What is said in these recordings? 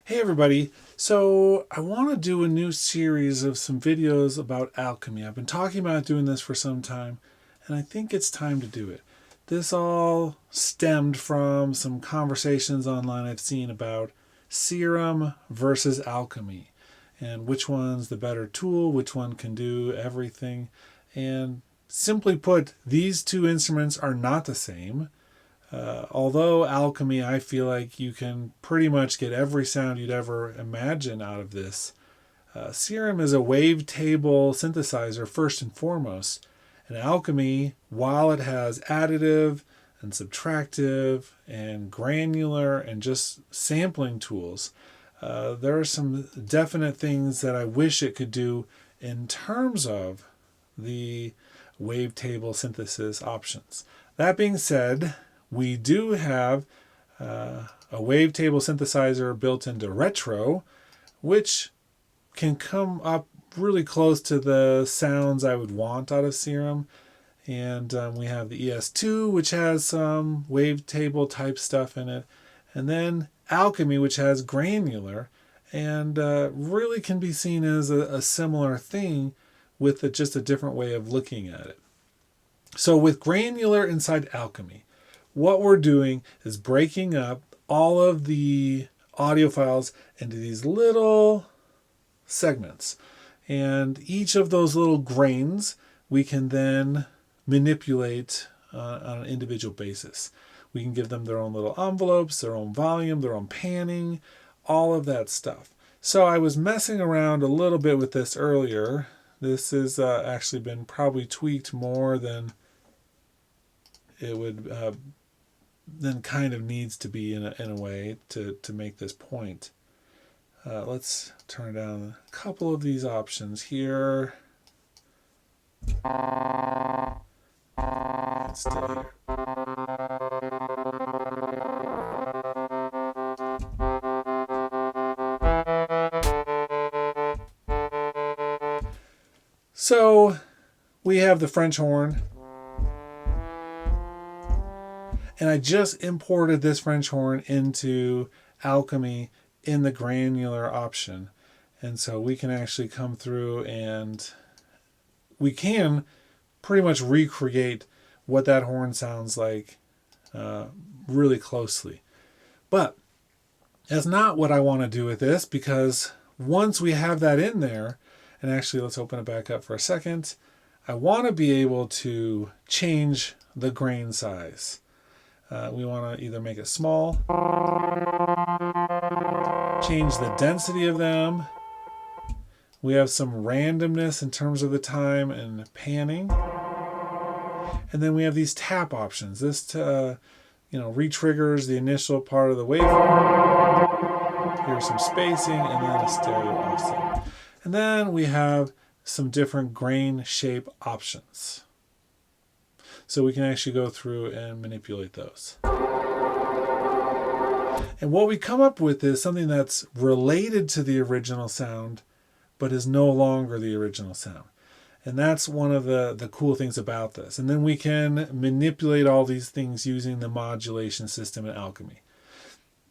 Hey everybody, so I want to do a new series of some videos about alchemy. I've been talking about doing this for some time, and I think it's time to do it. This all stemmed from some conversations online I've seen about Serum versus Alchemy, and which one's the better tool, which one can do everything. And simply put, these two instruments are not the same. Although alchemy, I feel like you can pretty much get every sound you'd ever imagine out of this. Serum is a wavetable synthesizer first and foremost. And alchemy, while it has additive and subtractive and granular and just sampling tools, there are some definite things that I wish it could do in terms of the wavetable synthesis options. That being said, we do have a wavetable synthesizer built into Retro, which can come up really close to the sounds I would want out of Serum. And we have the ES2, which has some wavetable type stuff in it. And then Alchemy, which has granular and really can be seen as a similar thing with just a different way of looking at it. So with granular inside Alchemy, what we're doing is breaking up all of the audio files into these little segments. And each of those little grains we can then manipulate on an individual basis. We can give them their own little envelopes, their own volume, their own panning, all of that stuff. So I was messing around a little bit with this earlier. This has actually been probably tweaked more than it would then kind of needs to be in a way to make this point. Let's turn down a couple of these options here. Let's stay here. So we have the French horn. And I just imported this French horn into Alchemy in the granular option. And so we can actually come through and we can pretty much recreate what that horn sounds like really closely. But that's not what I want to do with this, because once we have that in there, and actually let's open it back up for a second, I want to be able to change the grain size. We want to either make it small, change the density of them. We have some randomness in terms of the time and panning. And then we have these tap options. This re-triggers the initial part of the waveform. Here's some spacing and then a stereo offset. And then we have some different grain shape options. So we can actually go through and manipulate those. And what we come up with is something that's related to the original sound, but is no longer the original sound. And that's one of the cool things about this. And then we can manipulate all these things using the modulation system in Alchemy.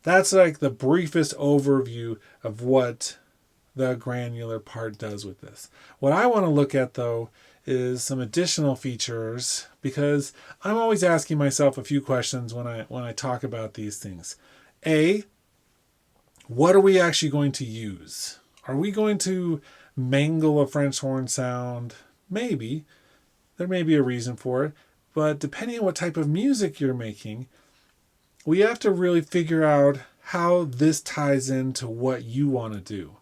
That's like the briefest overview of what the granular part does with this. What I want to look at, though, is some additional features, because I'm always asking myself a few questions when I talk about these things. A, what are we actually going to use? Are we going to mangle a French horn sound? Maybe. There may be a reason for it. But depending on what type of music you're making, we have to really figure out how this ties into what you want to do.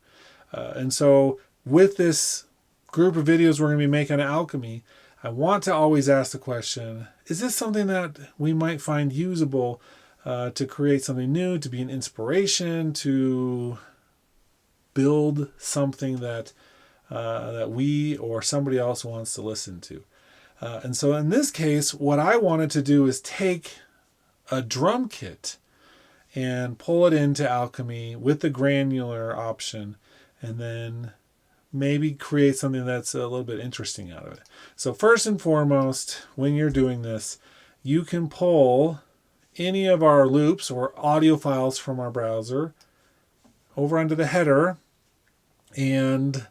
And so with this group of videos we're going to be making on Alchemy, I want to always ask the question, is this something that we might find usable to create something new, to be an inspiration, to build something that we or somebody else wants to listen to? And so in this case, what I wanted to do is take a drum kit and pull it into Alchemy with the granular option, and then maybe create something that's a little bit interesting out of it. So first and foremost, when you're doing this, you can pull any of our loops or audio files from our browser over under the header, and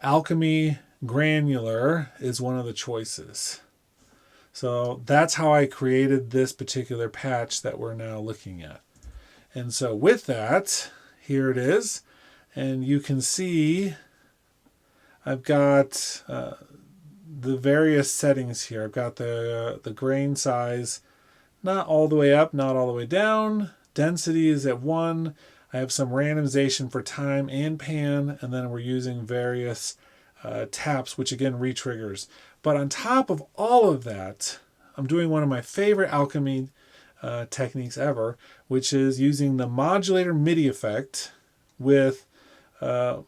Alchemy Granular is one of the choices. So that's how I created this particular patch that we're now looking at. And so with that, here it is. And you can see I've got the various settings here. I've got the grain size not all the way up, not all the way down. Density is at 1. I have some randomization for time and pan, and then we're using various taps, which again re-triggers. But on top of all of that, I'm doing one of my favorite Alchemy techniques ever, which is using the modulator MIDI effect with a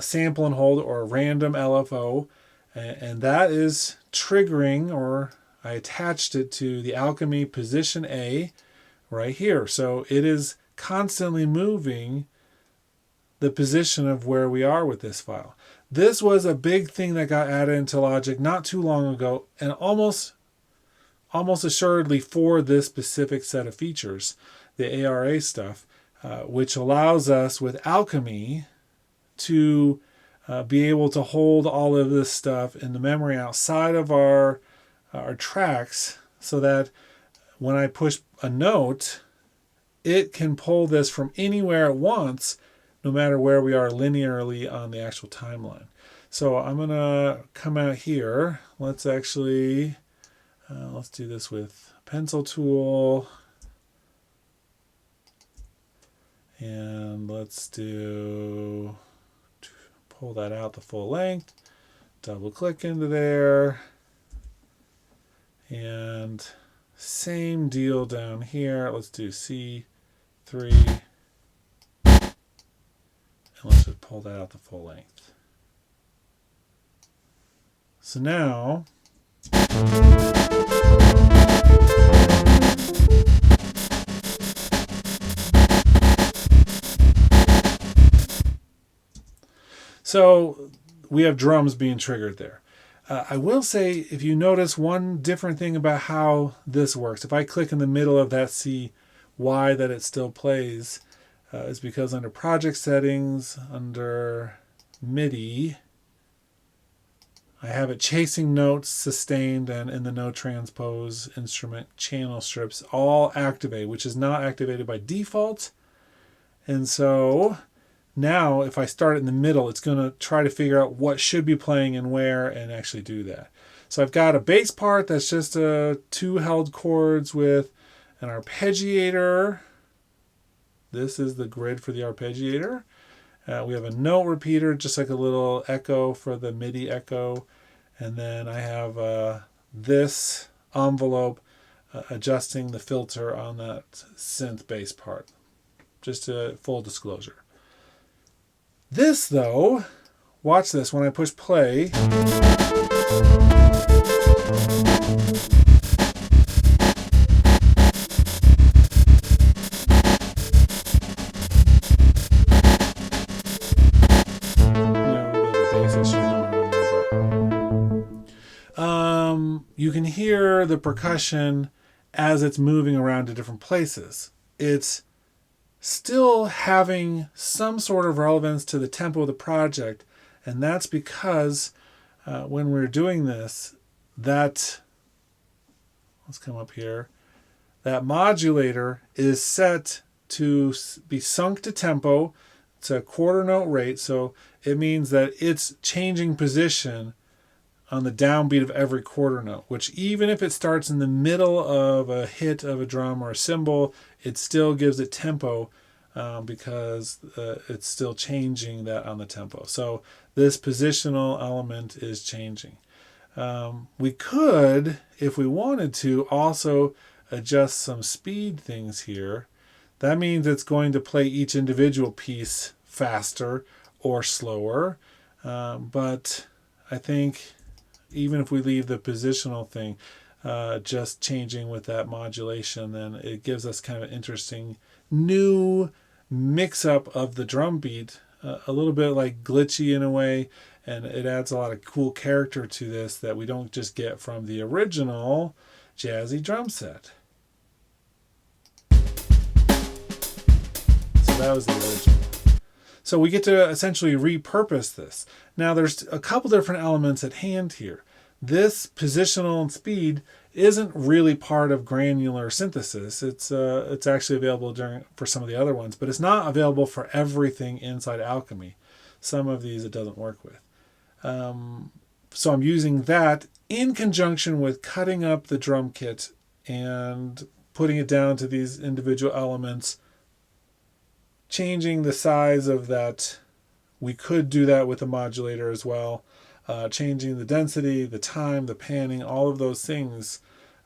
sample and hold or a random LFO, and that is triggering, or I attached it to the Alchemy position A right here. So it is constantly moving the position of where we are with this file. This was a big thing that got added into Logic not too long ago, and almost assuredly for this specific set of features, the ARA stuff, which allows us with Alchemy to be able to hold all of this stuff in the memory outside of our tracks, so that when I push a note, it can pull this from anywhere it wants, no matter where we are linearly on the actual timeline. So I'm going to come out here. Let's actually, let's do this with pencil tool. And let's pull that out the full length, double click into there, and same deal down here. Let's do C3, and let's just pull that out the full length. So now, so we have drums being triggered there. I will say, if you notice one different thing about how this works, if I click in the middle of that C, why that it still plays is because under project settings, under MIDI, I have it chasing notes, sustained, and in the no transpose instrument channel strips all activate, which is not activated by default. And so now if I start it in the middle, it's going to try to figure out what should be playing and where and actually do that. So I've got a bass part that's just 2 held chords with an arpeggiator. This is the grid for the arpeggiator. We have a note repeater, just like a little echo for the MIDI echo. And then I have this envelope adjusting the filter on that synth bass part. Just a full disclosure. This, though, watch this. When I push play, you can hear the percussion as it's moving around to different places. It's still having some sort of relevance to the tempo of the project, and that's because when we're doing this, let's come up here, that modulator is set to be sunk to tempo. It's a quarter note rate, so it means that it's changing position on the downbeat of every quarter note, which even if it starts in the middle of a hit of a drum or a cymbal, it still gives it tempo because it's still changing that on the tempo. So this positional element is changing. We could, if we wanted to, also adjust some speed things here. That means it's going to play each individual piece faster or slower. But I think even if we leave the positional thing just changing with that modulation, then it gives us kind of an interesting new mix-up of the drum beat, a little bit like glitchy in a way, and it adds a lot of cool character to this that we don't just get from the original jazzy drum set. So that was the original. So we get to essentially repurpose this. Now there's a couple different elements at hand here. This positional and speed isn't really part of granular synthesis. It's actually available for some of the other ones, but it's not available for everything inside Alchemy. Some of these it doesn't work with. So I'm using that in conjunction with cutting up the drum kit and putting it down to these individual elements, changing the size of that. We could do that with a modulator as well, changing the density, the time, the panning, all of those things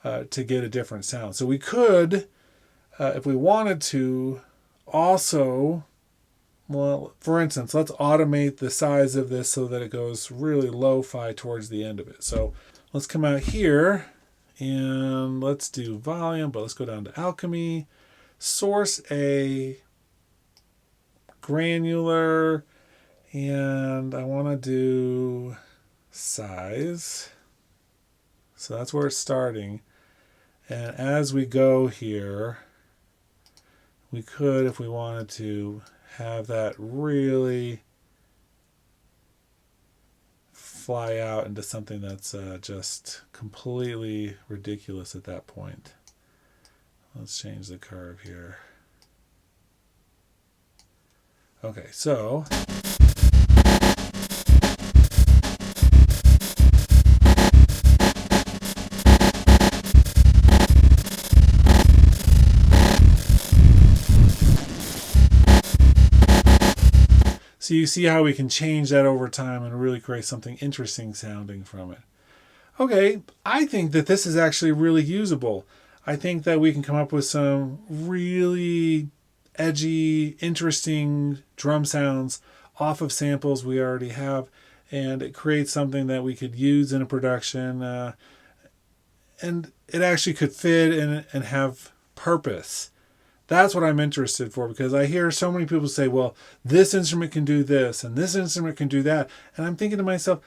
to get a different sound. So we could, if we wanted to, also, well, for instance, let's automate the size of this so that it goes really lo-fi towards the end of it. So let's come out here and let's do volume, but let's go down to Alchemy, source a granular, and I want to do size. So that's where it's starting. And as we go here, we could, if we wanted to, have that really fly out into something that's just completely ridiculous at that point. Let's change the curve here. Okay, so you see how we can change that over time and really create something interesting sounding from it. Okay, I think that this is actually really usable. I think that we can come up with some really edgy, interesting drum sounds off of samples we already have, and it creates something that we could use in a production, and it actually could fit and have purpose. That's what I'm interested for, because I hear so many people say, well, this instrument can do this and this instrument can do that. And I'm thinking to myself,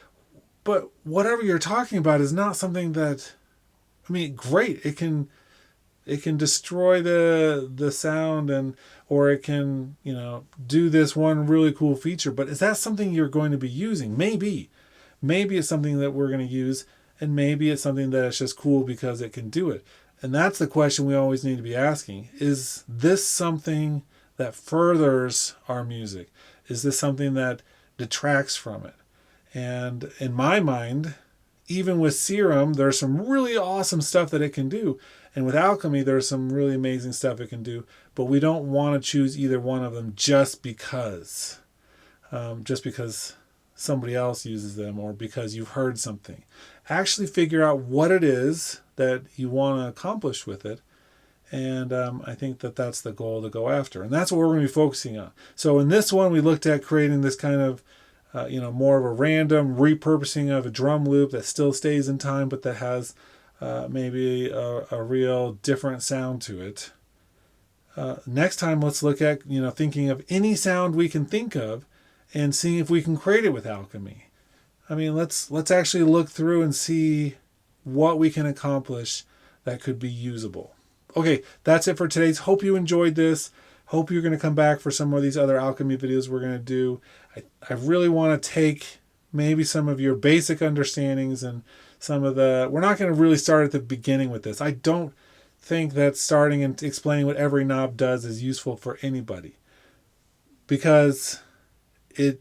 but whatever you're talking about is not something that, I mean, great. It can destroy the sound, or it can, do this one really cool feature. But is that something you're going to be using? Maybe it's something that we're going to use, and maybe it's something that is just cool because it can do it. And that's the question we always need to be asking. Is this something that furthers our music? Is this something that detracts from it? And in my mind, even with Serum, there's some really awesome stuff that it can do. And with Alchemy, there's some really amazing stuff it can do. But we don't want to choose either one of them just because somebody else uses them or because you've heard something. Actually figure out what it is that you want to accomplish with it. And I think that that's the goal to go after. And that's what we're going to be focusing on. So in this one, we looked at creating this kind of, more of a random repurposing of a drum loop that still stays in time, but that has maybe a real different sound to it. Next time, let's look at, thinking of any sound we can think of and seeing if we can create it with Alchemy. I mean, let's actually look through and see what we can accomplish that could be usable. Okay, that's it for today's. Hope you enjoyed this. Hope you're going to come back for some of these other Alchemy videos we're going to do. I really want to take maybe some of your basic understandings and some of we're not going to really start at the beginning with this. I don't think that starting and explaining what every knob does is useful for anybody, because I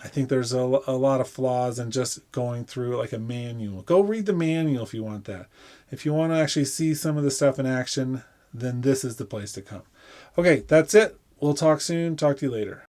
think there's a lot of flaws in just going through like a manual. Go read the manual if you want that. If you want to actually see some of the stuff in action, then this is the place to come. Okay, that's it. We'll talk soon. Talk to you later.